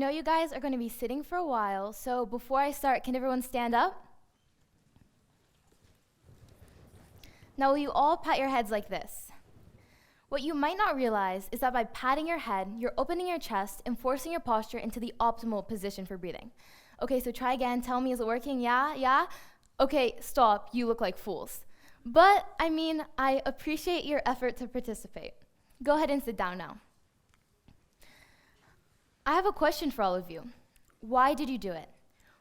know you guys are going to be sitting for a while, so before I start, can everyone stand up? Now, will you all pat your heads like this? What you might not realize is that by patting your head, you're opening your chest and forcing your posture into the optimal position for breathing. Okay, so try again. Tell me, is it working? Yeah? Okay, stop. You look like fools. But, I appreciate your effort to participate. Go ahead and sit down now. I have a question for all of you. Why did you do it?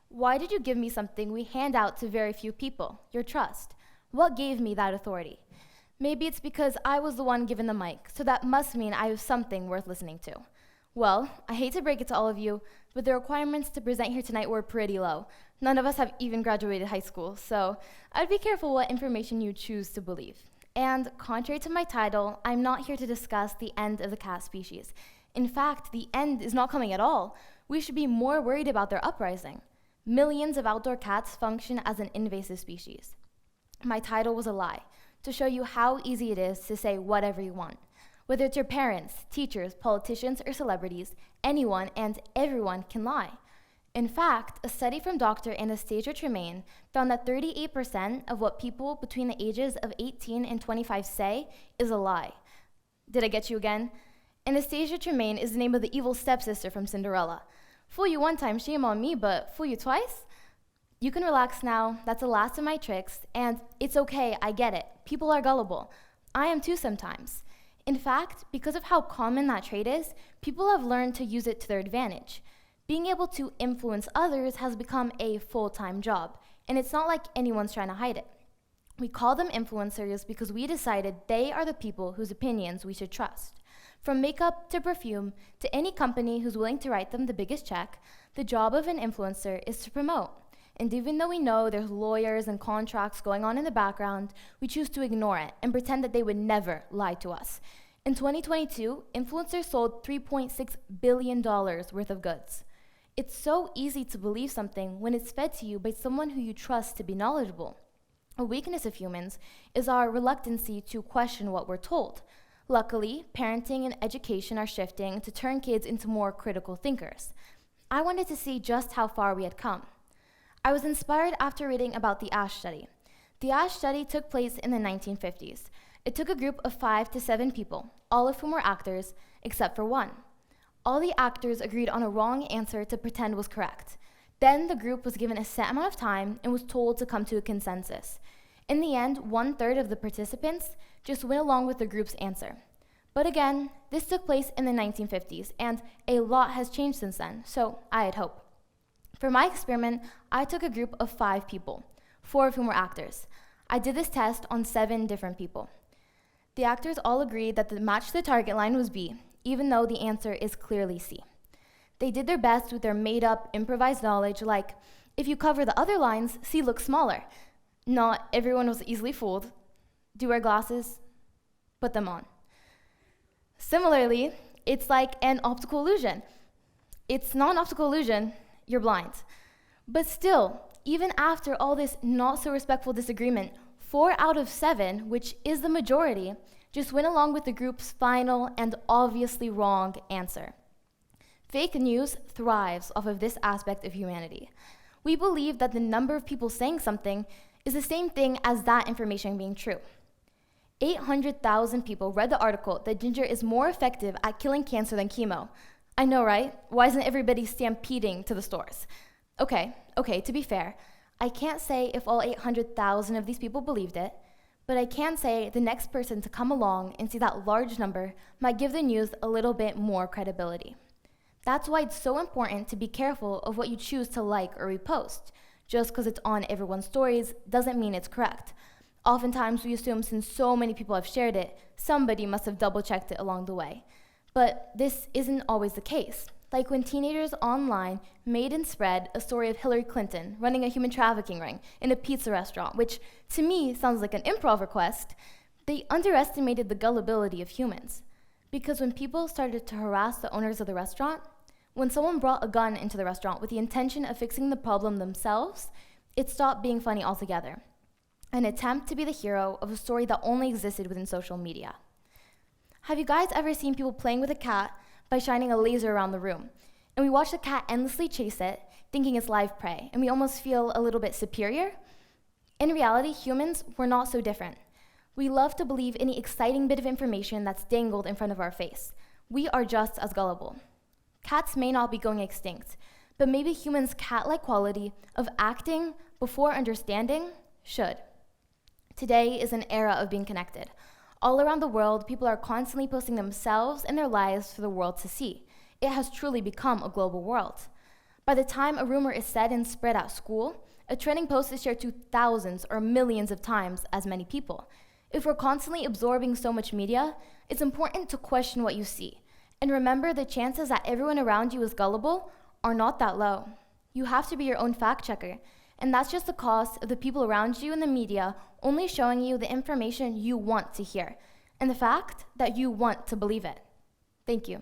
Why did you give me something we hand out to very few people, your trust? What gave me that authority? Maybe it's because I was the one given the mic, so that must mean I have something worth listening to. Well, I hate to break it to all of you, but the requirements to present here tonight were pretty low. None of us have even graduated high school, so I'd be careful what information you choose to believe. And contrary to my title, I'm not here to discuss the end of the cat species. In fact, the end is not coming at all. We should be more worried about their uprising. Millions of outdoor cats function as an invasive species. My title was a lie, to show you how easy it is to say whatever you want. Whether it's your parents, teachers, politicians, or celebrities, anyone and everyone can lie. In fact, a study from Dr. Anastasia Tremaine found that 38% of what people between the ages of 18 and 25 say is a lie. Did I get you again? Anastasia Tremaine is the name of the evil stepsister from Cinderella. Fool you one time, shame on me, but fool you twice? You can relax now, that's the last of my tricks, and it's okay, I get it. People are gullible. I am too sometimes. In fact, because of how common that trait is, people have learned to use it to their advantage. Being able to influence others has become a full-time job, and it's not like anyone's trying to hide it. We call them influencers because we decided they are the people whose opinions we should trust. From makeup to perfume to any company who's willing to write them the biggest check, the job of an influencer is to promote. And even though we know there's lawyers and contracts going on in the background, we choose to ignore it and pretend that they would never lie to us. In 2022, influencers sold $3.6 billion worth of goods. It's so easy to believe something when it's fed to you by someone who you trust to be knowledgeable. A weakness of humans is our reluctancy to question what we're told. Luckily, parenting and education are shifting to turn kids into more critical thinkers. I wanted to see just how far we had come. I was inspired after reading about the AASS study. The AASS study took place in the 1950s. It took a group of 5 to 7 people, all of whom were actors, except for one. All the actors agreed on a wrong answer to pretend was correct. Then the group was given a set amount of time and was told to come to a consensus. In the end, 1/3 of the participants just went along with the group's answer. But again, this took place in the 1950s, and a lot has changed since then, so I had hope. For my experiment, I took a group of 5 people, 4 of whom were actors. I did this test on 7 different people. The actors all agreed that the match to the target line was B, even though the answer is clearly C. They did their best with their made-up, improvised knowledge, like, if you cover the other lines, C looks smaller. Not everyone was easily fooled. Do you wear glasses? Put them on. Similarly, it's like an optical illusion. It's not an optical illusion, you're blind. But still, even after all this not-so-respectful disagreement, 4 out of 7, which is the majority, just went along with the group's final and obviously wrong answer. Fake news thrives off of this aspect of humanity. We believe that the number of people saying something is the same thing as that information being true. 800,000 people read the article that ginger is more effective at killing cancer than chemo. I know, right? Why isn't everybody stampeding to the stores? Okay, to be fair, I can't say if all 800,000 of these people believed it, but I can say the next person to come along and see that large number might give the news a little bit more credibility. That's why it's so important to be careful of what you choose to like or repost. Just because it's on everyone's stories doesn't mean it's correct. Oftentimes we assume since so many people have shared it, somebody must have double-checked it along the way. But this isn't always the case. Like when teenagers online made and spread a story of Hillary Clinton running a human trafficking ring in a pizza restaurant, which to me sounds like an improv request, they underestimated the gullibility of humans. Because when people started to harass the owners of the restaurant, when someone brought a gun into the restaurant with the intention of fixing the problem themselves, it stopped being funny altogether. An attempt to be the hero of a story that only existed within social media. Have you guys ever seen people playing with a cat by shining a laser around the room? and we watch the cat endlessly chase it, thinking it's live prey, and we almost feel a little bit superior. In reality, humans, we're not so different. We love to believe any exciting bit of information that's dangled in front of our face. We are just as gullible. Cats may not be going extinct, but maybe humans' cat-like quality of acting before understanding should. Today is an era of being connected. All around the world, people are constantly posting themselves and their lives for the world to see. It has truly become a global world. By the time a rumor is said and spread at school, a trending post is shared to thousands or millions of times as many people. If we're constantly absorbing so much media, it's important to question what you see. And remember, the chances that everyone around you is gullible are not that low. You have to be your own fact checker, and that's just the cost of the people around you in the media only showing you the information you want to hear, and the fact that you want to believe it. Thank you.